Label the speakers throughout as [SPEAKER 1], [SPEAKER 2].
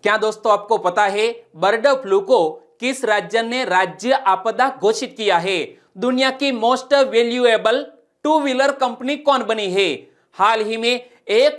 [SPEAKER 1] क्या दोस्तों आपको पता है बर्ड फ्लू को किस राज्य ने राज्य आपदा घोषित किया है? दुनिया की most valuable two wheeler company कौन बनी है? हाल ही में एक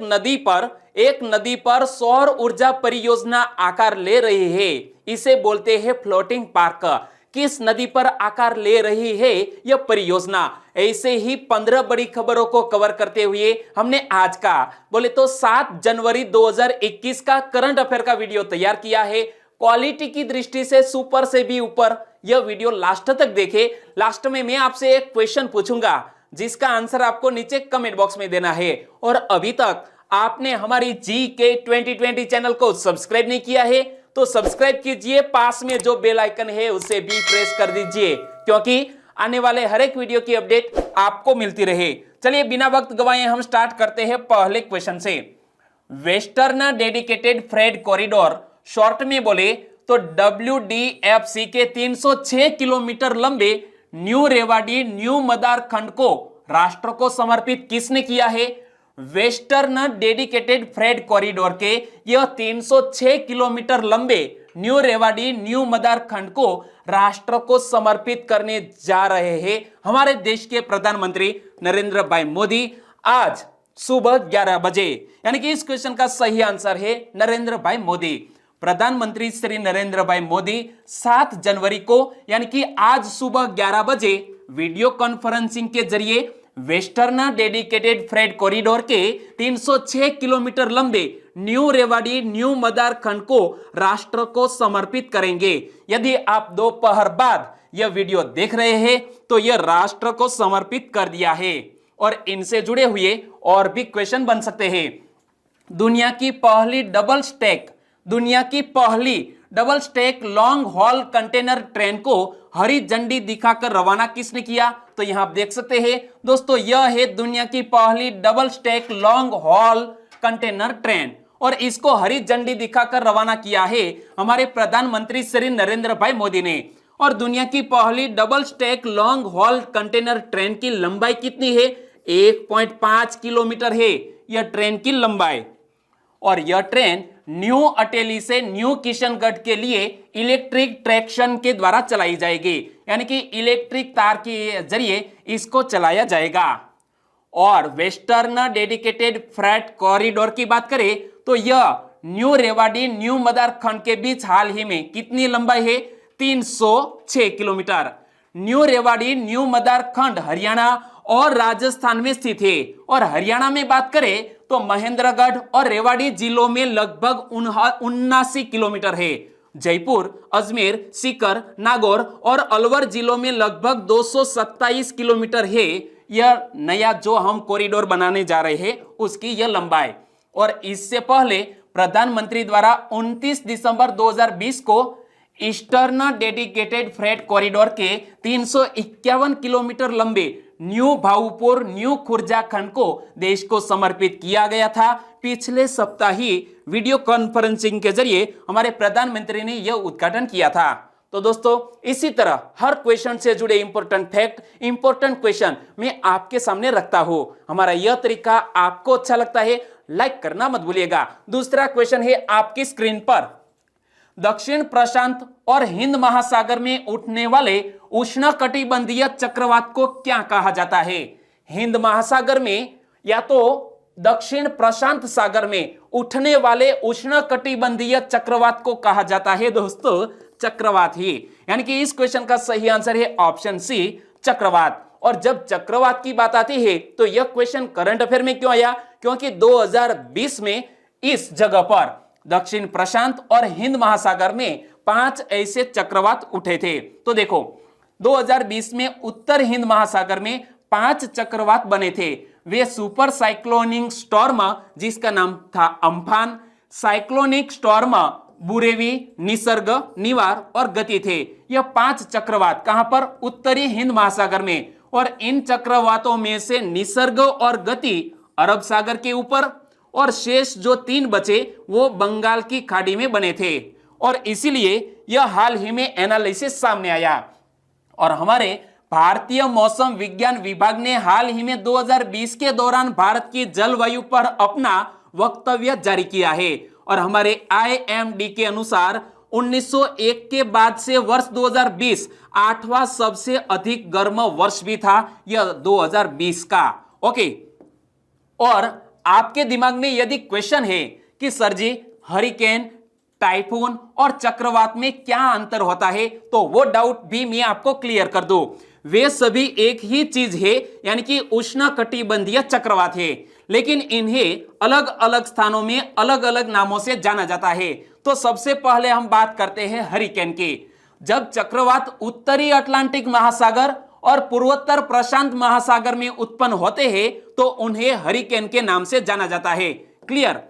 [SPEAKER 1] नदी पर सौर ऊर्जा परियोजना आकार ले रही है। इसे बोलते हैं फ्लोटिंग पार्क। किस नदी पर आकार ले रही है यह परियोजना? ऐसे ही 15 बड़ी खबरों को कवर करते हुए हमने आज का बोले तो 7 जनवरी 2021 का करंट अफेयर का वीडियो तैयार किया है। क्वालिटी की दृष्टि से सुपर से भी ऊपर यह वीडियो लास्ट तक देखे। लास्ट में मैं आपसे एक क्वेश्चन पूछूंगा जिसका आंसर आपको नीचे कमेंट बॉक्स में देना है। और अभी तक आपने हमारी GK 2020 चैनल को सब्सक्राइब नहीं किया है तो सब्सक्राइब कीजिए, पास में जो बेल आइकन है उसे भी प्रेस कर दीजिए क्योंकि आने वाले हर एक वीडियो की अपडेट आपको मिलती रहे। चलिए बिना वक्त गवाए हम स्टार्ट करते हैं पहले क्वेश्चन से। Western dedicated freight corridor short में बोले तो WDFC के 306 किलोमीटर लंबे न्यू रेवाड़ी न्यू मदार खंड को राष्ट्र को समर्पित किसने किया है? वेस्टर्न डेडिकेटेड फ्रेट कॉरिडोर के यह 306 किलोमीटर लंबे न्यू रेवाड़ी न्यू मदार खंड को राष्ट्र को समर्पित करने जा रहे हैं हमारे देश के प्रधानमंत्री नरेंद्र भाई मोदी आज सुबह 11 बजे। यानी कि इस क्वेश्चन का सही आंसर है नरेंद्र भाई मोदी। प्रधानमंत्री श्री नरेंद्र भाई मोदी 7 जनवरी को यानी कि आज सुबह 11 बजे वीडियो कॉन्फ्रेंसिंग के जरिए वेस्टर्न डेडिकेटेड फ्रेट कॉरिडोर के 306 किलोमीटर लंबे न्यू रेवाड़ी न्यू मदार खंड को राष्ट्र को समर्पित करेंगे। यदि आप दोपहर बाद यह वीडियो देख रहे हैं तो यह राष्ट्र को समर्पित कर दिया है। और इनसे जुड़े हुए और भी क्वेश्चन बन सकते हैं। दुनिया की पहली double stack long haul container train को हरी झंडी दिखाकर रवाना किसने किया? तो यहां आप देख सकते हैं दोस्तों, यह है दुनिया की पहली double stack long haul container train और इसको हरी झंडी दिखाकर रवाना किया है हमारे प्रधानमंत्री श्री नरेंद्र भाई मोदी ने। और दुनिया की पहली double stack long haul container train की लंबाई कितनी है? 1.5 किलोमीटर है यह ट्रेन की लंबाई। और यह ट्रेन न्यू अटेली से न्यू किशनगढ़ के लिए इलेक्ट्रिक ट्रैक्शन के द्वारा चलाई जाएगी, यानी कि इलेक्ट्रिक तार के जरिए इसको चलाया जाएगा। और वेस्टर्न डेडिकेटेड फ्रेट कॉरिडोर की बात करें तो यह न्यू रेवाड़ी न्यू मदार खंड के बीच हाल ही में कितनी लंबाई है? 306 किलोमीटर। न्यू रेवाड़ी न्यू मदार खंड हरियाणा और राजस्थान में स्थित है। और हरियाणा में बात करें तो महेंद्रगढ़ और रेवाड़ी जिलों में लगभग 79 किलोमीटर है। जयपुर, अजमेर, सीकर, नागौर और अलवर जिलों में लगभग 227 किलोमीटर है। यह नया जो हम कॉरिडोर बनाने जा रहे हैं उसकी यह लंबाई। और इससे पहले प्रधानमंत्री द्वारा 29 दिसंबर 2020 को ईस्टर्न डेडिकेटेड फ्रेट कॉरिडोर के 351 किलोमीटर लंबे न्यू भाऊपुर न्यू खुर्जा खंड को देश को समर्पित किया गया था। पिछले सप्ताह ही वीडियो कॉन्फ्रेंसिंग के जरिए हमारे प्रधानमंत्री ने यह उद्घाटन किया था। तो दोस्तों इसी तरह हर क्वेश्चन से जुड़े इंपॉर्टेंट फैक्ट, इंपॉर्टेंट क्वेश्चन मैं आपके सामने रखता हूं। हमारा यह तरीका आपको अच्छा लगता है, लाइक करना मत भूलिएगा। दूसरा क्वेश्चन है आपकी स्क्रीन पर। दक्षिण प्रशांत और हिंद महासागर में उठने वाले उष्णकटिबंधीय चक्रवात को क्या कहा जाता है? हिंद महासागर में या तो दक्षिण प्रशांत सागर में उठने वाले उष्णकटिबंधीय चक्रवात को कहा जाता है दोस्तों चक्रवात ही। यानी कि इस क्वेश्चन का सही आंसर है ऑप्शन सी चक्रवात। और जब चक्रवात की बात आती है तो यह क्वेश्चन करंट अफेयर में क्यों आया? क्योंकि 2020 में इस जगह पर दक्षिण प्रशांत और हिंद महासागर में 5 ऐसे चक्रवात उठे थे। तो देखो 2020 में उत्तर हिंद महासागर में 5 चक्रवात बने थे। वे सुपर साइक्लोनिक स्टॉर्म जिसका नाम था Amphan, cyclonic storm Burevi, Nisarga, Nivar और गति थे। यह 5 चक्रवात कहां पर? उत्तरी हिंद महासागर में। और इन चक्रवातों में से निसर्ग और गति अरब सागर के ऊपर और शेष जो 3 बचे वो बंगाल की खाड़ी में बने थे। और इसीलिए यह हाल ही में एनालिसिस सामने आया। और हमारे भारतीय मौसम विज्ञान विभाग ने हाल ही में 2020 के दौरान भारत की जलवायु पर अपना वक्तव्य जारी किया है। और हमारे IMD के अनुसार 1901 के बाद से वर्ष 2020 8वां सबसे अधिक गर्म वर्ष भी था, यह 2020 का। ओके, और आपके दिमाग में यदि क्वेश्चन है कि सर जी हरिकेन, टाइफून और चक्रवात में क्या अंतर होता है, तो वो डाउट भी मैं आपको क्लियर कर दूं। वे सभी एक ही चीज है, यानी कि उष्णकटिबंधीय चक्रवात है, लेकिन इन्हें अलग अलग स्थानों में अलग अलग नामों से जाना जाता है। तो सबसे पहले हम बात करते हैं हरिकेन की। जब चक्रवात उत्तरी अटलांटिक महासागर और पूर्वोत्तर प्रशांत महासागर में उत्पन्न होते हैं तो उन्हें हरिकेन के नाम से जाना जाता है। क्लियर।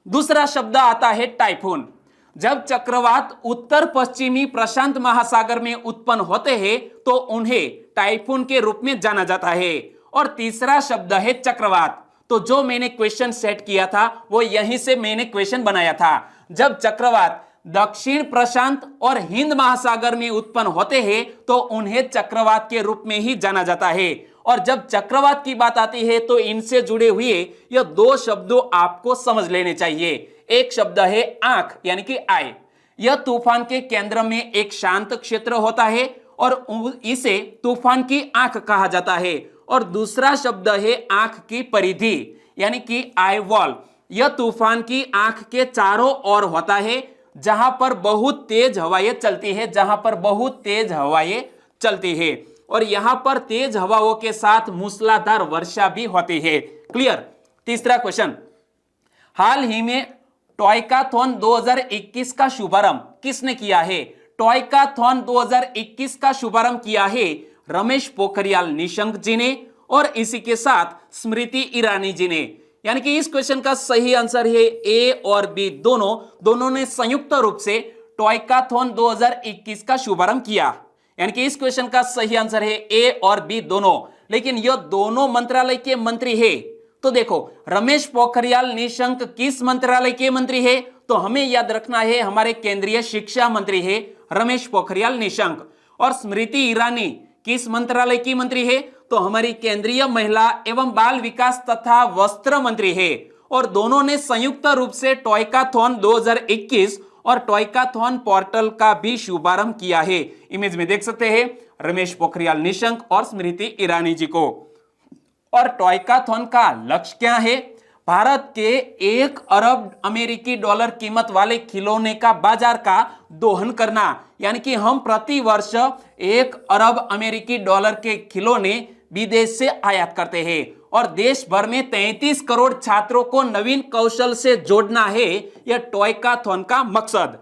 [SPEAKER 1] दूसरा शब्द आता है टाइफून। जब चक्रवात उत्तर पश्चिमी प्रशांत महासागर में उत्पन्न होते हैं तो उन्हें टाइफून के रूप में जाना जाता है। और तीसरा शब्द है चक्रवात। तो जो मैंने क्वेश्चन सेट किया था वो यहीं से मैंने क्वेश्चन बनाया था। जब चक्रवात दक्षिण प्रशांत और हिंद महासागर में उत्पन्न होते हैं तो उन्हें चक्रवात के रूप में ही जाना जाता है। और जब चक्रवात की बात आती है तो इनसे जुड़े हुए यह दो शब्दों आपको समझ लेने चाहिए। एक शब्द है आंख, यानी कि आई। यह तूफान के केंद्र में एक शांत क्षेत्र होता है और इसे तूफान की आंख कहा जाता है। और दूसरा शब्द है आंख की परिधि, यानी कि आई वॉल। यह तूफान की आंख के चारों ओर होता है जहां पर बहुत तेज हवाएं चलती है, जहां पर बहुत तेज हवाएं चलती है और यहां पर तेज हवाओं के साथ मूसलाधार वर्षा भी होती है। क्लियर। तीसरा क्वेश्चन, हाल ही में टॉयकाथॉन 2021 का शुभारंभ किसने किया है? टॉयकाथॉन 2021 का शुभारंभ किया है रमेश पोखरियाल निशंक जी ने और इसी के साथ स्मृति ईरानी जी ने। यानी कि इस क्वेश्चन का सही आंसर है ए और बी, दोनों ने संयुक्त रूप से टॉयकाथॉन 2021 का शुभारंभ किया। यानी कि इस क्वेश्चन का सही आंसर है ए और बी दोनों। लेकिन यह दोनों मंत्रालय के मंत्री है। तो देखो, रमेश पोखरियाल निशंक किस मंत्रालय के मंत्री है? तो हमें याद रखना है हमारे केंद्रीय शिक्षा मंत्री है रमेश पोखरियाल निशंक। और स्मृति ईरानी किस मंत्रालय की मंत्री है? तो हमारी केंद्रीय महिला एवं बाल विकास तथा वस्त्र मंत्री है। और दोनों ने संयुक्त रूप से टॉयकाथॉन 2021 और टॉयकाथॉन पोर्टल का भी शुभारंभ किया है। इमेज में देख सकते हैं रमेश पोखरियाल निशंक और स्मृति ईरानी जी को। और टॉयकाथॉन का लक्ष्य क्या है? भारत के 1 अरब अमेरिकी डॉलर कीमत वाले खिलौने का बाजार का दोहन करना। यानी कि हम प्रति वर्ष 1 अरब अमेरिकी डॉलर के खिलौने विदेश से आयात करते हैं और देश भर में 33 करोड़ छात्रों को नवीन कौशल से जोड़ना है यह टॉयकाथॉन का मकसद।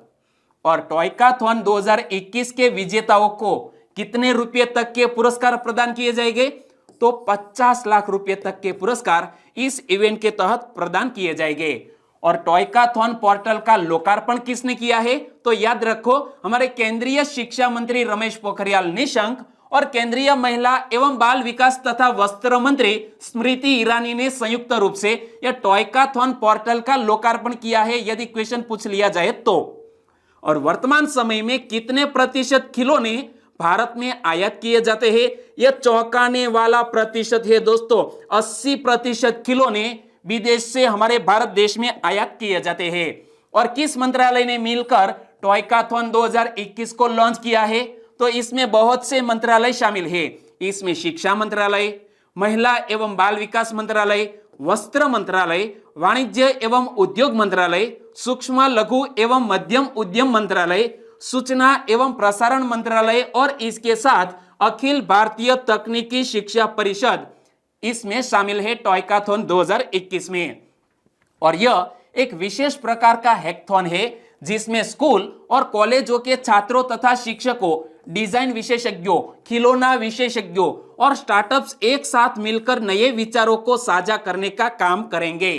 [SPEAKER 1] और टॉयकाथॉन 2021 के विजेताओं को कितने रुपए तक के पुरस्कार प्रदान किए जाएंगे? तो 50 लाख रुपए तक के पुरस्कार इस इवेंट के तहत प्रदान किए जाएंगे। और टॉयकाथॉन पोर्टल का लोकार्पण किसने किया है? तो याद रखो, हमारे केंद्रीय शिक्षा मंत्री रमेश पोखरियाल निशंक और केंद्रीय महिला एवं बाल विकास तथा वस्त्र मंत्री स्मृति ईरानी ने संयुक्त रूप से यह टॉयकाथॉन पोर्टल का लोकार्पण किया है, यदि क्वेश्चन पूछ लिया जाए तो। और वर्तमान समय में कितने प्रतिशत खिलौने भारत में आयात किए जाते हैं? यह चौंकाने वाला प्रतिशत है दोस्तों। 80% खिलौने विदेश से हमारे भारत देश में आयात किए जाते हैं। और किस मंत्रालय ने मिलकर टॉयकाथॉन 2021 को लॉन्च किया है? तो इसमें बहुत से मंत्रालय शामिल है। इसमें शिक्षा मंत्रालय, महिला एवं बाल विकास मंत्रालय, वस्त्र मंत्रालय, वाणिज्य एवं उद्योग मंत्रालय, सूक्ष्म लघु एवं मध्यम उद्यम मंत्रालय, सूचना एवं प्रसारण मंत्रालय और इसके साथ अखिल भारतीय तकनीकी शिक्षा परिषद इसमें शामिल है टॉयकाथॉन 2021 में। और यह एक विशेष प्रकार का हैकाथॉन है जिसमें स्कूल और कॉलेजों के छात्रों तथा शिक्षकों, डिजाइन विशेषज्ञों, खिलौना विशेषज्ञों और स्टार्टअप्स एक साथ मिलकर नए विचारों को साझा करने का काम करेंगे।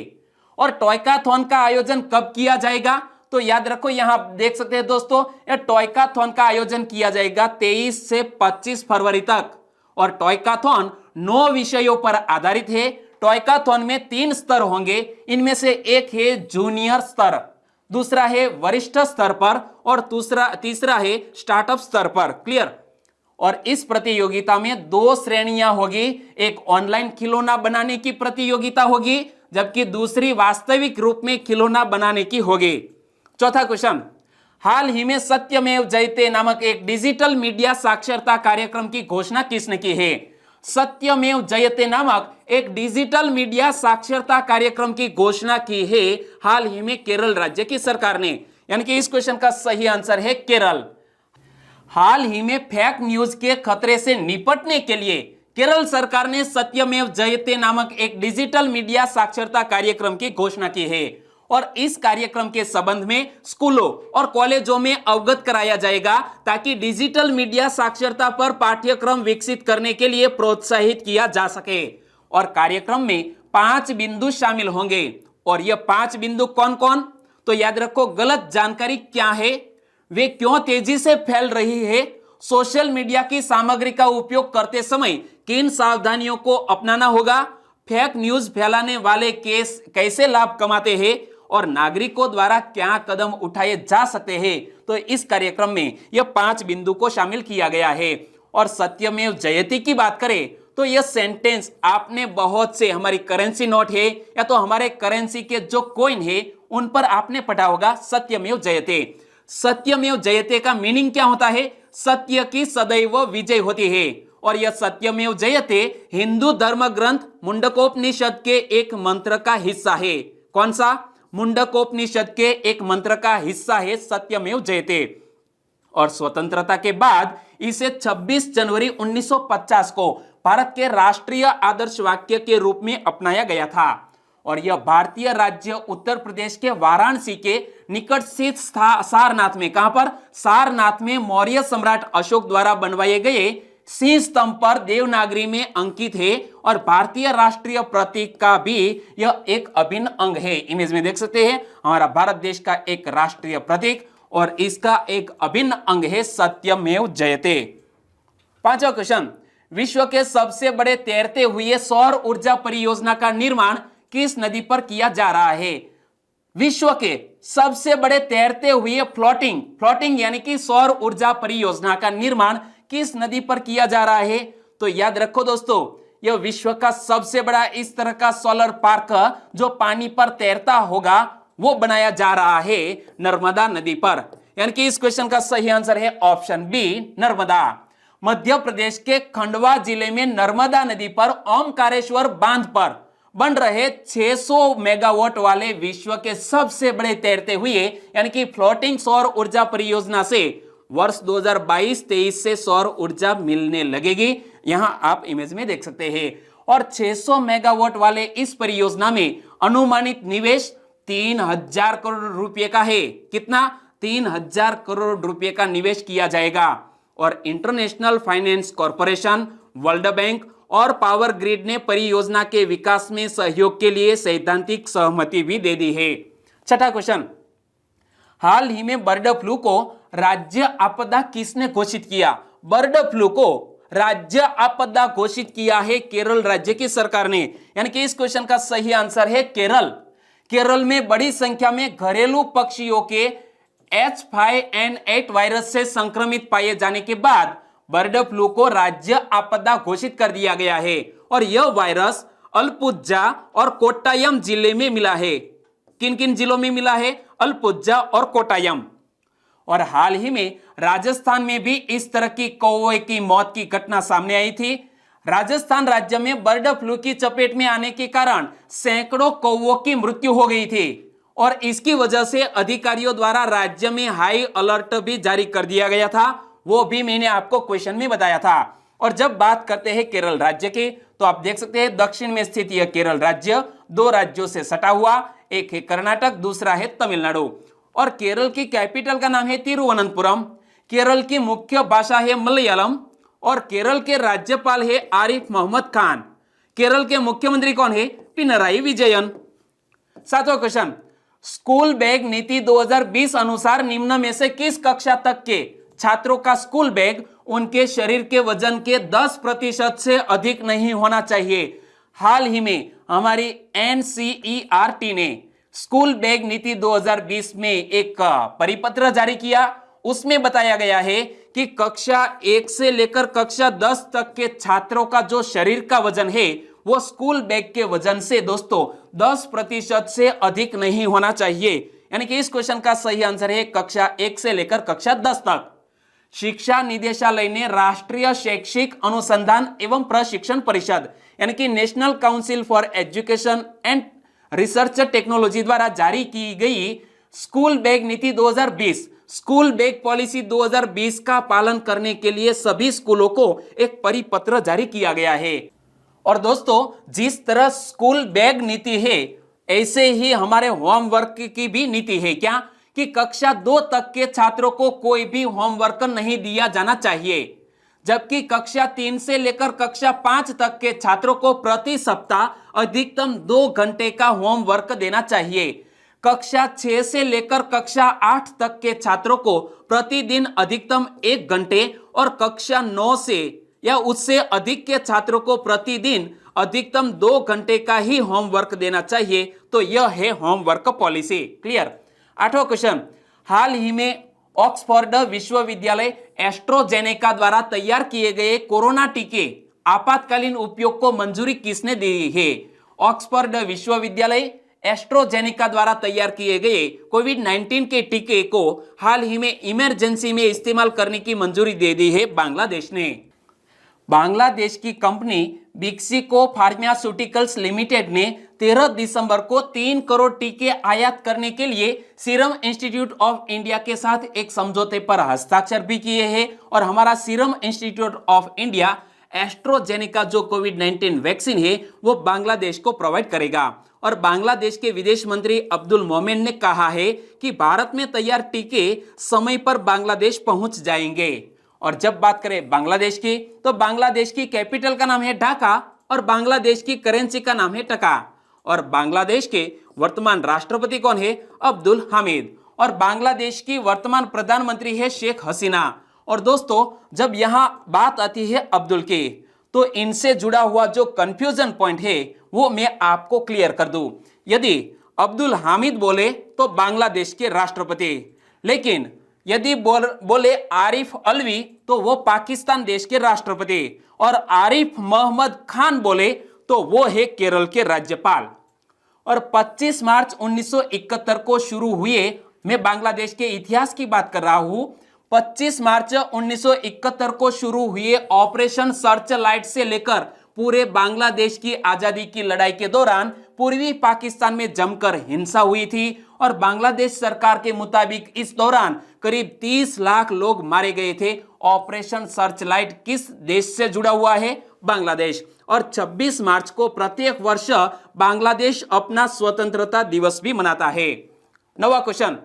[SPEAKER 1] और टॉयकाथॉन का आयोजन कब किया जाएगा? तो याद रखो, यहां देख सकते हैं दोस्तों, यह टॉयकाथॉन का आयोजन किया जाएगा 23 से 25 फरवरी तक। और टॉयकाथॉन 9 विषयों पर आधारित है। टॉयकाथॉन में 3 स्तर होंगे। इनमें से एक है जूनियर स्तर, दूसरा है वरिष्ठ स्तर पर और तीसरा है स्टार्टअप स्तर पर। क्लियर। और इस प्रतियोगिता में 2 श्रेणियां होगी। एक ऑनलाइन खिलौना बनाने की प्रतियोगिता होगी जबकि दूसरी वास्तविक रूप में खिलौना बनाने की होगी। चौथा क्वेश्चन, हाल ही में सत्यमेव जयते नामक एक डिजिटल मीडिया साक्षरता कार्यक्रम की घोषणा किसने की है? सत्यमेव जयते नामक एक डिजिटल मीडिया साक्षरता कार्यक्रम की घोषणा की है हाल ही में केरल राज्य की सरकार ने, यानी कि इस क्वेश्चन का सही आंसर है केरल। हाल ही में फेक न्यूज के खतरे से निपटने के लिए केरल सरकार ने सत्यमेव जयते नामक एक डिजिटल मीडिया साक्षरता कार्यक्रम की घोषणा की है और इस कार्यक्रम के संबंध में स्कूलों और कॉलेजों में अवगत कराया जाएगा ताकि डिजिटल मीडिया साक्षरता पर पाठ्यक्रम विकसित करने के लिए प्रोत्साहित किया जा सके। और कार्यक्रम में 5 बिंदु शामिल होंगे और ये 5 बिंदु कौन कौन? तो याद रखो, गलत जानकारी क्या है, वे क्यों तेजी से फैल रही है, सोशल मीडिया की सामग्री का उपयोग करते समय किन सावधानियों को अपनाना होगा, फेक न्यूज फैलाने वाले केस कैसे लाभ कमाते हैं और नागरिकों द्वारा क्या कदम उठाए जा सकते हैं। तो इस कार्यक्रम में यह 5 बिंदु को शामिल किया गया है। और सत्यमेव जयते की बात करें तो यह सेंटेंस आपने बहुत से, हमारी करेंसी नोट है या तो हमारे करेंसी के जो कॉइन है उन पर आपने पढ़ा होगा सत्यमेव जयते। सत्यमेव जयते का मीनिंग क्या होता है? सत्य की सदैव विजय होती है। और यह सत्यमेव जयते हिंदू धर्म ग्रंथ मुंडकोपनिषद के एक मंत्र का हिस्सा है। कौन सा? मुंडकोपनिषद के एक मंत्र का हिस्सा है सत्यमेव जयते। और स्वतंत्रता के बाद इसे 26 जनवरी 1950 को भारत के राष्ट्रीय आदर्श वाक्य के रूप में अपनाया गया था। और यह भारतीय राज्य उत्तर प्रदेश के वाराणसी के निकट स्थित सारनाथ में, कहां पर? सारनाथ में मौर्य सम्राट अशोक द्वारा बनवाए गए सिंह स्तंभ पर देवनागरी में अंकित है और भारतीय राष्ट्रीय प्रतीक का भी यह एक अभिन्न अंग है। इमेज में देख सकते हैं हमारा भारत देश का एक राष्ट्रीय प्रतीक और इसका एक अभिन्न अंग है सत्यमेव जयते। 5वां क्वेश्चन, विश्व के सबसे बड़े तैरते हुए सौर ऊर्जा परियोजना का निर्माण किस नदी पर किया जा रहा है? विश्व के सबसे बड़े तैरते हुए फ्लोटिंग यानी कि सौर ऊर्जा परियोजना का निर्माण किस नदी पर किया जा रहा है? तो याद रखो दोस्तों, यह विश्व का सबसे बड़ा इस तरह का सोलर पार्क जो पानी पर तैरता होगा वो बनाया जा रहा है नर्मदा नदी पर, यानी कि इस क्वेश्चन का सही आंसर है ऑप्शन बी, नर्मदा। मध्य प्रदेश के खंडवा जिले में नर्मदा नदी पर ओमकारेश्वर बांध पर बन रहे 600 मेगावाट वाले विश्व के सबसे बड़े तैरते हुए यानी कि फ्लोटिंग सौर ऊर्जा परियोजना से वर्ष 2022-23 से सौर ऊर्जा मिलने लगेगी। यहां आप इमेज में देख सकते हैं। और 600 मेगावाट वाले इस परियोजना में अनुमानित निवेश 3000 करोड़ रुपए का है। कितना? 3000 करोड़ रुपए का निवेश किया जाएगा। और international finance corporation, world bank और पावर ग्रिड ने परियोजना के विकास में सहयोग के लिए सैद्धांतिक सहमति भी दे दी है। 6वां क्वेश्चन, हाल ही में बर्ड फ्लू को राज्य आपदा किसने घोषित किया? बर्ड फ्लू को राज्य आपदा घोषित किया है केरल राज्य की सरकार ने, यानी कि इस क्वेश्चन का सही आंसर है केरल। केरल में बड़ी संख्या में घरेलू पक्षियों के H5N8 वायरस से संक्रमित पाए जाने के बाद बर्ड फ्लू को राज्य आपदा घोषित कर दिया गया है। और यह वायरस अलपुझा और कोट्टायम जिले में मिला है। किन किन जिलों में मिला है? अलपुझा और कोट्टायम। और हाल ही में राजस्थान में भी इस तरह की कौवे की मौत की घटना सामने आई थी। राजस्थान राज्य में बर्ड फ्लू की चपेट में आने के कारण सैकड़ों कौवों की मृत्यु हो गई थी और इसकी वजह से अधिकारियों द्वारा राज्य में हाई अलर्ट भी जारी कर दिया गया था। वो भी मैंने आपको क्वेश्चन में बताया था। और जब बात करते हैं केरल राज्य की तो आप देख सकते हैं दक्षिण में स्थित यह केरल राज्य 2 राज्यों से सटा हुआ, एक है कर्नाटक, दूसरा है तमिलनाडु। और केरल की कैपिटल का नाम है तिरुवनंतपुरम। केरल की मुख्य भाषा है मलयालम और केरल के राज्यपाल है आरिफ मोहम्मद खान। केरल के मुख्यमंत्री कौन है? पिनराई विजयन। 7वां क्वेश्चन, स्कूल बैग नीति 2020 अनुसार निम्न में से किस कक्षा तक के छात्रों का स्कूल बैग उनके शरीर के वजन के 10% से अधिक नहीं होना चाहिए? हाल ही में हमारी NCERT ने स्कूल बैग नीति 2020 में एक परिपत्र जारी किया। उसमें बताया गया है कि कक्षा 1 से लेकर कक्षा 10 तक के छात्रों का जो शरीर का वजन है वो स्कूल बैग के वजन से दोस्तों 10% से अधिक नहीं होना चाहिए। यानी कि इस क्वेश्चन का सही आंसर है कक्षा 1 से लेकर कक्षा 10 तक। शिक्षा निदेशालय ने राष्ट्रीय शैक्षिक अनुसंधान एवं प्रशिक्षण परिषद यानी कि national council for education and research technology द्वारा जारी की गई स्कूल बैग नीति 2020 स्कूल बैग पॉलिसी 2020 का पालन करने के लिए सभी स्कूलों को एक परिपत्र जारी किया गया है। और दोस्तों जिस तरह स्कूल बैग नीति है ऐसे ही हमारे होमवर्क की भी नीति है। क्या कि कक्षा 2 तक के छात्रों को कोई भी होमवर्क नहीं दिया जाना चाहिए, जबकि कक्षा 3 से लेकर कक्षा 5 तक के छात्रों को प्रति सप्ताह अधिकतम 2 घंटे का होमवर्क देना चाहिए। कक्षा 6 से लेकर कक्षा 8 तक के छात्रों को प्रतिदिन अधिकतम 1 घंटे और कक्षा 9 से या उससे अधिक के छात्रों को प्रतिदिन अधिकतम 2 घंटे का ही होमवर्क देना चाहिए। तो यह है होमवर्क पॉलिसी। क्लियर। 8वां क्वेश्चन, हाल ही में ऑक्सफोर्ड विश्वविद्यालय एस्ट्रोजेनेका द्वारा तैयार किए गए कोरोना टीके आपातकालीन उपयोग को मंजूरी किसने दी है? ऑक्सफोर्ड विश्वविद्यालय एस्ट्रोजेनेका द्वारा तैयार किए गए कोविड-19 के टीके को हाल ही में इमरजेंसी में इस्तेमाल करने की मंजूरी दे दी है बांग्लादेश ने। बांग्लादेश की कंपनी बिक्सिको फार्मास्यूटिकल्स लिमिटेड ने 13 दिसंबर को 3 करोड़ टीके आयात करने के लिए सीरम इंस्टीट्यूट ऑफ इंडिया के साथ एक समझौते पर हस्ताक्षर भी किए हैं। और हमारा serum institute of India AstraZeneca जो कोविड-19 वैक्सीन है वो बांग्लादेश को प्रोवाइड करेगा। और बांग्लादेश के विदेश मंत्री अब्दुल मोमेन ने कहा है कि भारत में तैयार टीके समय पर बांग्लादेश पहुंच जाएंगे। और जब बात करें बांग्लादेश की तो बांग्लादेश की कैपिटल का नाम है ढाका और बांग्लादेश की करेंसी का नाम है टका। और बांग्लादेश के वर्तमान राष्ट्रपति कौन है? अब्दुल हामिद। और बांग्लादेश की वर्तमान प्रधानमंत्री है शेख हसीना। और दोस्तों जब यहां बात आती है अब्दुल की तो इनसे जुड़ा हुआ जो कंफ्यूजन पॉइंट है वो मैं आपको क्लियर कर दूं। यदि अब्दुल हामिद बोले तो बांग्लादेश के राष्ट्रपति, लेकिन यदि बोले आरिफ अलवी तो वो पाकिस्तान देश के राष्ट्रपति, और आरिफ मोहम्मद खान बोले तो वो है केरल के राज्यपाल। और 25 मार्च 1971 को शुरू हुए, मैं बांग्लादेश के इतिहास की बात कर रहा हूं, 25 मार्च 1971 को शुरू हुए ऑपरेशन सर्च लाइट से लेकर पूरे बांग्लादेश की आजादी की लड़ाई के दौरान पूर्वी पाकिस्तान में जमकर हिंसा हुई थी। और बांग्लादेश सरकार के मुताबिक इस दौरान करीब 30 लाख लोग मारे गए थे। ऑपरेशन सर्च लाइट किस देश से जुड़ा हुआ है? बांग्लादेश। और 26 मार्च को प्रत्येक वर्ष बांग्लादेश अपना स्वतंत्रता दिवस भी मनाता है। 9वां क्वेश्चन,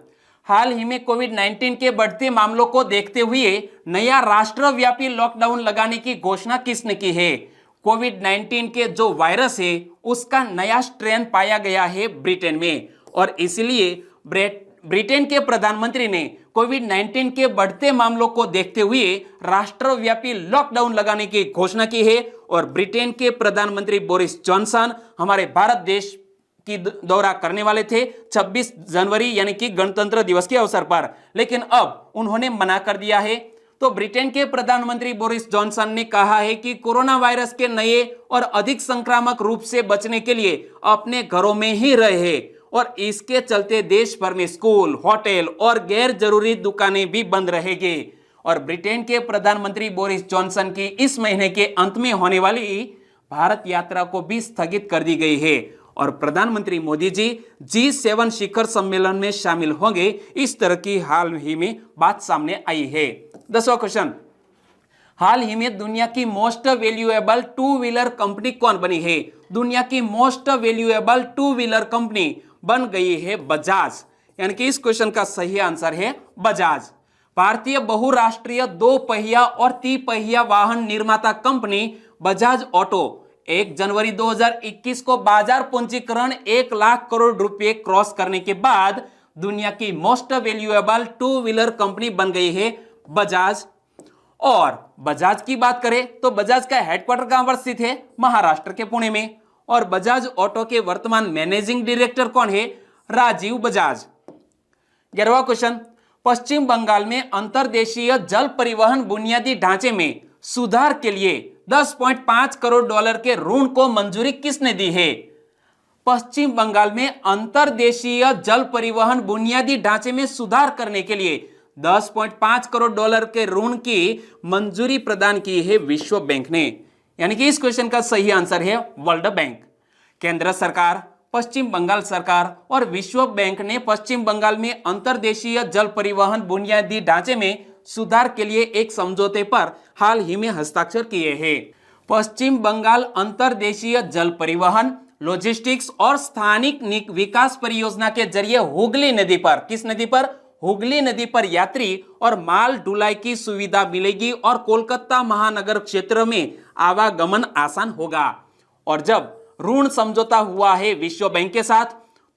[SPEAKER 1] हाल ही में कोविड-19 के बढ़ते मामलों को देखते हुए नया राष्ट्रव्यापी लॉकडाउन लगाने की घोषणा किसने की है? कोविड-19 के जो वायरस है उसका नया स्ट्रेन पाया गया है ब्रिटेन में, और इसलिए ब्रिटेन के प्रधानमंत्री ने कोविड-19 के बढ़ते मामलों को देखते हुए राष्ट्रव्यापी लॉकडाउन लगाने की घोषणा की है। और ब्रिटेन के प्रधानमंत्री बोरिस जॉनसन हमारे भारत देश की दौरा करने वाले थे 26 जनवरी यानी कि गणतंत्र दिवस के अवसर पर, लेकिन अब उन्होंने मना कर दिया है। तो ब्रिटेन के प्रधानमंत्री बोरिस जॉनसन ने कहा है कि कोरोना वायरस के नए और अधिक संक्रामक रूप से बचने के लिए अपने घरों में ही रहे, और इसके चलते देश भर में स्कूल, होटल और गैर जरूरी दुकानें भी बंद रहेंगी। और ब्रिटेन के प्रधानमंत्री बोरिस जॉनसन की इस महीने के अंत में होने वाली भारत यात्रा को भी स्थगित कर दी गई है। और प्रधानमंत्री मोदी जी G7 शिखर सम्मेलन में शामिल होंगे, इस तरह की हाल ही में बात सामने आई है। 10वां क्वेश्चन, हाल ही में दुनिया की most valuable two wheeler company कौन बनी है? दुनिया की most valuable two wheeler company बन गई है बजाज। यानी कि इस क्वेश्चन का सही आंसर है बजाज। भारतीय बहुराष्ट्रीय 2 पहिया और 3 पहिया वाहन निर्माता कंपनी बजाज ऑटो 1 जनवरी 2021 को बाजार पूंजीकरण 1 लाख करोड़ रुपए क्रॉस करने के बाद दुनिया की most valuable two wheeler company बन गई है बजाज। और बजाज की बात करें तो बजाज का हेडक्वार्टर कहां पर स्थित है? महाराष्ट्र के पुणे में। और बजाज ऑटो के वर्तमान मैनेजिंग डायरेक्टर कौन है? राजीव बजाज। 11वां क्वेश्चन, पश्चिम बंगाल में अंतर्देशीय जल परिवहन बुनियादी ढांचे में सुधार के लिए 10.5 करोड़ डॉलर के ऋण को मंजूरी किसने दी है? पश्चिम बंगाल में अंतर्देशीय जल परिवहन बुनियादी ढांचे में सुधार करने के लिए 10.5 करोड़ डॉलर के ऋण की मंजूरी प्रदान की है विश्व बैंक ने। यानी कि इस क्वेश्चन का सही आंसर है वर्ल्ड बैंक। केंद्र सरकार, पश्चिम बंगाल सरकार और विश्व बैंक ने पश्चिम बंगाल में अंतर्देशीय जल परिवहन बुनियादी ढांचे में सुधार के लिए एक समझौते पर हाल ही में हस्ताक्षर किए हैं। पश्चिम बंगाल अंतर्देशीय जल परिवहन, लॉजिस्टिक्स और स्थानिक विकास परियोजना के जरिए हुगली नदी पर, किस नदी पर? हुगली नदी पर यात्री और माल ढुलाई की सुविधा मिलेगी और कोलकाता महानगर क्षेत्र में आवागमन आसान होगा। और जब ऋण समझौता हुआ है विश्व बैंक के साथ,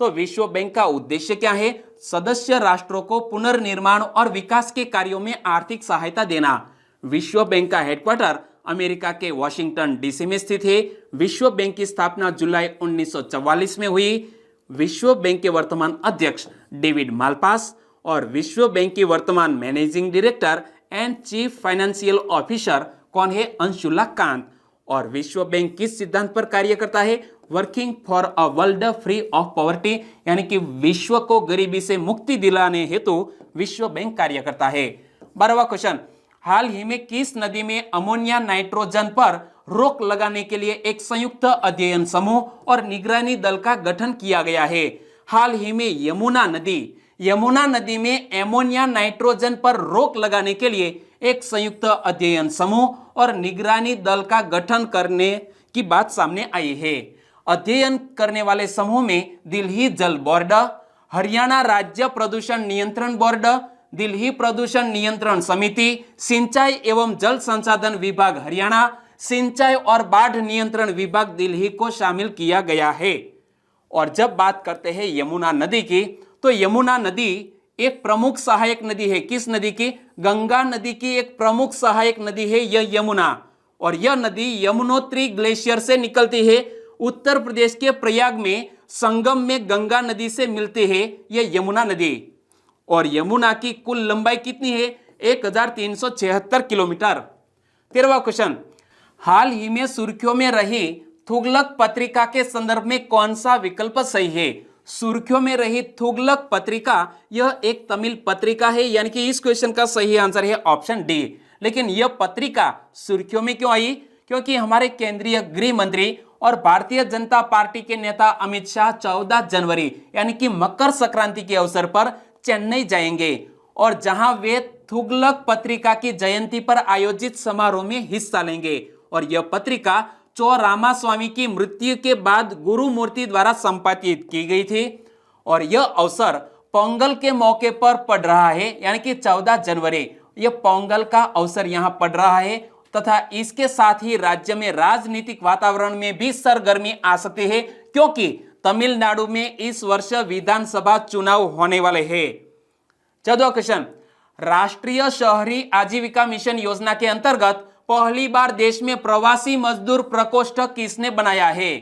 [SPEAKER 1] तो विश्व बैंक का उद्देश्य क्या है? सदस्य राष्ट्रों को पुनर्निर्माण और विकास के कार्यों में आर्थिक सहायता देना। विश्व बैंक का हेडक्वार्टर अमेरिका के वॉशिंगटन डीसी में स्थित है। विश्व बैंक की स्थापना जुलाई 1944 में हुई। विश्व बैंक के वर्तमान अध्यक्ष डेविड मालपास और विश्व बैंक की वर्तमान managing director and chief financial officer कौन है? अंशुला कांत। और विश्व बैंक किस सिद्धांत पर कार्य करता है? Working for a world free of poverty, यानी कि विश्व को गरीबी से मुक्ति दिलाने हेतु विश्व बैंक कार्य करता है। 12वां क्वेश्चन, हाल ही में किस नदी में अमोनिया नाइट्रोजन पर रोक लगाने के लिए एक संयुक्त अध्ययन समूह और निगरानी दल का गठन किया गया है? हाल ही में यमुना नदी में एमोनिया नाइट्रोजन पर रोक लगाने के लिए एक संयुक्त अध्ययन समूह और निगरानी दल का गठन करने की बात सामने आई है। अध्ययन करने वाले समूह में दिल्ली जल बोर्ड, हरियाणा राज्य प्रदूषण नियंत्रण बोर्ड, दिल्ली प्रदूषण नियंत्रण समिति, सिंचाई एवं जल संसाधन विभाग हरियाणा, सिंचाई और बाढ़ नियंत्रण विभाग दिल्ली को शामिल किया गया है। और जब बात करते हैं यमुना नदी की, तो यमुना नदी एक प्रमुख सहायक नदी है। किस नदी की? गंगा नदी की एक प्रमुख सहायक नदी है यह यमुना। और यह नदी यमुनोत्री ग्लेशियर से निकलती है। उत्तर प्रदेश के प्रयाग में संगम में गंगा नदी से मिलती है यह यमुना नदी। और यमुना की कुल लंबाई कितनी है? 1376 किलोमीटर। 13वां क्वेश्चन, हाल ही में सुर्खियों में रही तुगलक पत्रिका के संदर्भ में कौन सा विकल्प सही है? सुर्खियों में रही तुगलक पत्रिका यह एक तमिल पत्रिका है, यानी कि इस क्वेश्चन का सही आंसर है ऑप्शन डी। लेकिन यह पत्रिका सुर्खियों में क्यों आई? क्योंकि हमारे केंद्रीय गृह मंत्री और भारतीय जनता पार्टी के नेता अमित शाह 14 जनवरी यानी कि मकर संक्रांति के अवसर पर चेन्नई जाएंगे और जहां वे तुगलक पत्रिका की जयंती पर आयोजित समारोह में हिस्सा लेंगे। और यह पत्रिका चो रामास्वामी की मृत्यु के बाद गुरुमूर्ति द्वारा संपादित की गई थी। और यह अवसर पोंगल के मौके पर पड़ रहा है, यानी कि 14 जनवरी यह पोंगल का अवसर यहां पड़ रहा है। तथा इसके साथ ही राज्य में राजनीतिक वातावरण में भी सरगर्मी आ सकती है, क्योंकि तमिलनाडु में इस वर्ष विधानसभा चुनाव होने वाले हैं। 14वां क्वेश्चन, राष्ट्रीय शहरी आजीविका मिशन योजना के अंतर्गत पहली बार देश में प्रवासी मजदूर प्रकोष्ठ किसने बनाया है?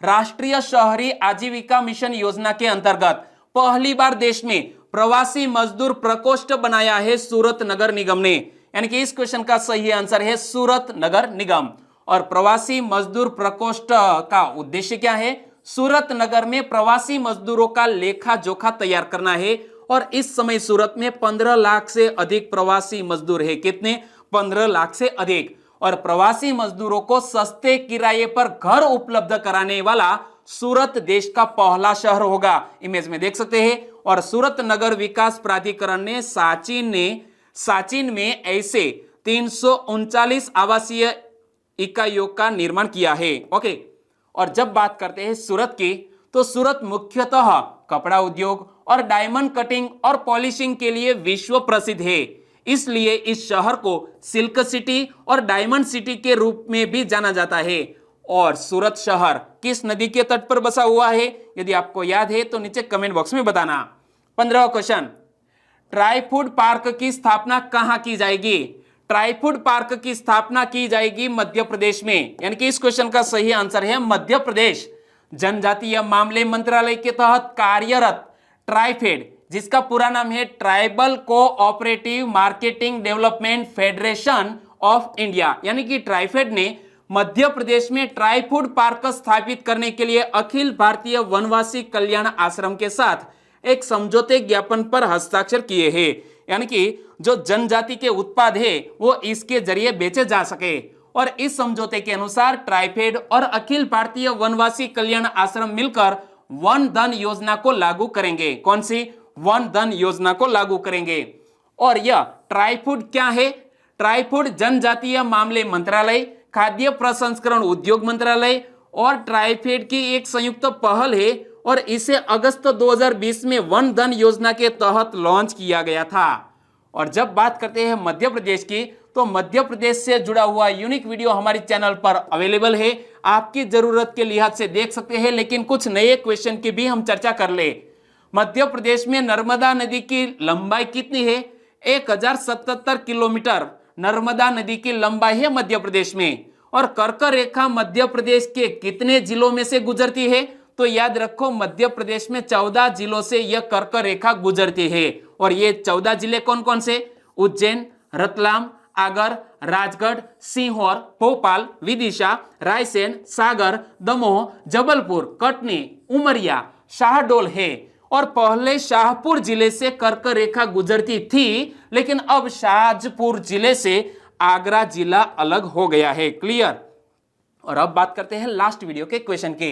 [SPEAKER 1] राष्ट्रीय शहरी आजीविका मिशन योजना के अंतर्गत पहली बार देश में प्रवासी मजदूर प्रकोष्ठ बनाया है सूरत नगर निगम ने। यानी कि इस क्वेश्चन का सही आंसर है सूरत नगर निगम। और प्रवासी मजदूर प्रकोष्ठ का उद्देश्य क्या है? सूरत नगर में प्रवासी मजदूरों का लेखा जोखा तैयार करना है। और इस समय सूरत में 15 लाख से अधिक प्रवासी मजदूर है। कितने? 15 लाख से अधिक। और प्रवासी मजदूरों को सस्ते किराए पर घर उपलब्ध कराने वाला सूरत देश का पहला शहर होगा। इमेज में देख सकते हैं। और सूरत नगर विकास प्राधिकरण ने साचिन में ऐसे 339 आवासीय इकाइयों का निर्माण किया है। ओके। और जब बात करते हैं सूरत की, तो सूरत मुख्यतः कपड़ा उद्योग और डायमंड कटिंग और पॉलिशिंग के लिए विश्व प्रसिद्ध है। इसलिए इस शहर को सिल्क सिटी और डायमंड सिटी के रूप में भी जाना जाता है। और सूरत शहर किस नदी के तट पर बसा हुआ है? यदि आपको याद है तो नीचे कमेंट बॉक्स में बताना। 15वां क्वेश्चन, ट्राईफूड पार्क की स्थापना कहां की जाएगी? ट्राईफूड पार्क की स्थापना की जाएगी मध्य प्रदेश में। यानी कि इस क्वेश्चन का सही आंसर है मध्य प्रदेश। जनजातीय मामले मंत्रालय के तहत कार्यरत ट्राइफेड, जिसका पूरा नाम है tribal cooperative marketing development federation of India यानी कि ट्राइफेड ने मध्य प्रदेश में ट्राई फूड पार्क स्थापित करने के लिए अखिल भारतीय वनवासी कल्याण आश्रम के साथ एक समझौते ज्ञापन पर हस्ताक्षर किए हैं, यानी कि जो जनजाति के उत्पाद है वो इसके जरिए बेचे जा सके। और इस समझौते के अनुसार ट्राइफेड और अखिल भारतीय वनवासी कल्याण आश्रम मिलकर वन धन योजना को लागू करेंगे। कौन सी? वन धन योजना को लागू करेंगे। और यह ट्राइफूड क्या है? ट्राइफूड जनजातीय मामले मंत्रालय, खाद्य प्रसंस्करण उद्योग मंत्रालय और ट्राइफेड की एक संयुक्त पहल है और इसे अगस्त 2020 में वन धन योजना के तहत लॉन्च किया गया था। और जब बात करते हैं मध्य प्रदेश की, तो मध्य प्रदेश से जुड़ा हुआ यूनिक वीडियो हमारे चैनल पर अवेलेबल है, आपकी जरूरत के लिहाज से देख सकते हैं। लेकिन कुछ नए क्वेश्चन की भी हम चर्चा कर ले। मध्य प्रदेश में नर्मदा नदी की लंबाई कितनी है? 1077 किलोमीटर नर्मदा नदी की लंबाई है मध्य प्रदेश में। और कर्क रेखा मध्य प्रदेश के कितने जिलों में से गुजरती है? तो याद रखो, मध्य प्रदेश में 14 जिलों से यह कर्क रेखा गुजरती है। और ये 14 जिले कौन कौन से? उज्जैन, रतलाम, आगर, राजगढ़, सीहोर, भोपाल, विदिशा, रायसेन, सागर, दमोह, जबलपुर, कटनी, उमरिया, शाहडोल है। और पहले शाहपुर जिले से कर्क रेखा गुजरती थी, लेकिन अब शाहजपुर जिले से आगरा जिला अलग हो गया है। क्लियर? और अब बात करते हैं लास्ट वीडियो के क्वेश्चन के।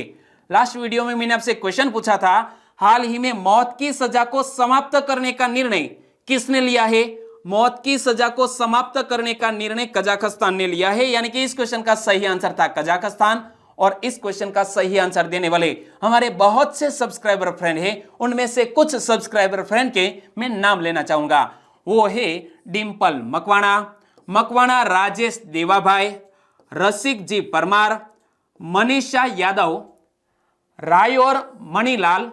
[SPEAKER 1] लास्ट वीडियो में मैंने आपसे क्वेश्चन पूछा था, हाल ही में मौत की सजा को समाप्त करने का निर्णय किसने लिया है? मौत की सजा को समाप्त करने का निर्णय कजाकिस्तान ने लिया है। यानी कि इस क्वेश्चन का सही आंसर था कजाकिस्तान। और इस क्वेश्चन का सही आंसर देने वाले हमारे बहुत से सब्सक्राइबर फ्रेंड हैं, उनमें से कुछ सब्सक्राइबर फ्रेंड के मैं नाम लेना चाहूंगा। वो है डिंपल मकवाणा, मकवाणा राजेश देवाभाई, रसिक जी परमार, मनीषा यादव, रायोर मणिलाल,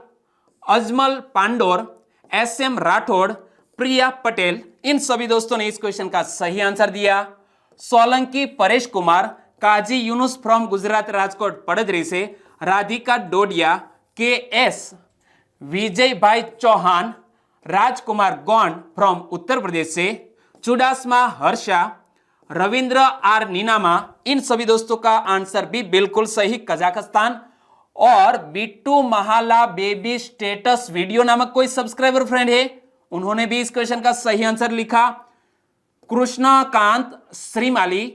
[SPEAKER 1] अजमल पांडोर, SM राठौड़, प्रिया पटेल। इन सभी दोस्तों ने इस क्वेश्चन का सही आंसर दिया। सोलंकी परेश कुमार, काजी यूनुस फ्रॉम गुजरात राजकोट पड़दरी से, राधिका डोडिया, KS विजय भाई चौहान, राजकुमार गौंड फ्रॉम उत्तर प्रदेश से, चुडासमा हर्षा, रविंद्र R नीनामा। इन सभी दोस्तों का आंसर भी बिल्कुल सही कजाकिस्तान। और बिट्टू महाला बेबी स्टेटस वीडियो नामक कोई सब्सक्राइबर फ्रेंड है, उन्होंने भी इस क्वेश्चन का सही आंसर लिखा। कृष्णकांत श्रीमाली,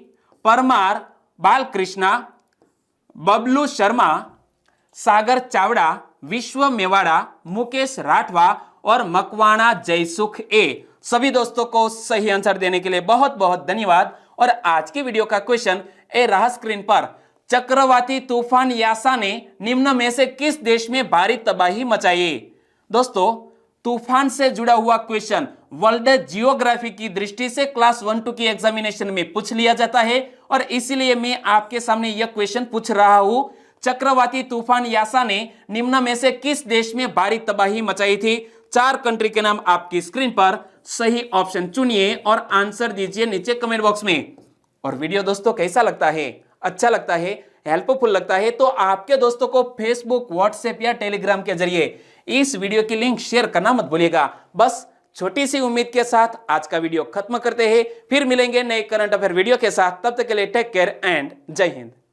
[SPEAKER 1] परमार बालकृष्णा, बबलू शर्मा, सागर चावड़ा, विश्व मेवाड़ा, मुकेश राठवा और मकवाणा जयसुख ए। सभी दोस्तों को सही आंसर देने के लिए बहुत बहुत धन्यवाद। और आज के वीडियो का क्वेश्चन ए रहा स्क्रीन पर। चक्रवाती तूफान यासा ने निम्न में से किस देश में भारी तबाही मचाई? दोस्तों, तूफान से जुड़ा हुआ क्वेश्चन वर्ल्ड जियोग्राफी की दृष्टि से क्लास 1-2 की एग्जामिनेशन में पूछ लिया जाता है और इसीलिए मैं आपके सामने यह क्वेश्चन पूछ रहा हूं। चक्रवाती तूफान यासा ने निम्न में से किस देश में भारी तबाही मचाई थी? 4 कंट्री के नाम आपकी स्क्रीन पर, सही ऑप्शन चुनिए और आंसर दीजिए नीचे कमेंट बॉक्स में। और वीडियो दोस्तों कैसा लगता है? अच्छा लगता है, हेल्पफुल लगता है तो आपके दोस्तों को फेसबुक, व्हाट्सएप या टेलीग्राम के जरिए इस वीडियो की लिंक शेयर करना मत भूलिएगा। बस छोटी सी उम्मीद के साथ आज का वीडियो खत्म करते हैं, फिर मिलेंगे नए करंट अफेयर वीडियो के साथ। तब तक के लिए टेक केयर एंड जय हिंद।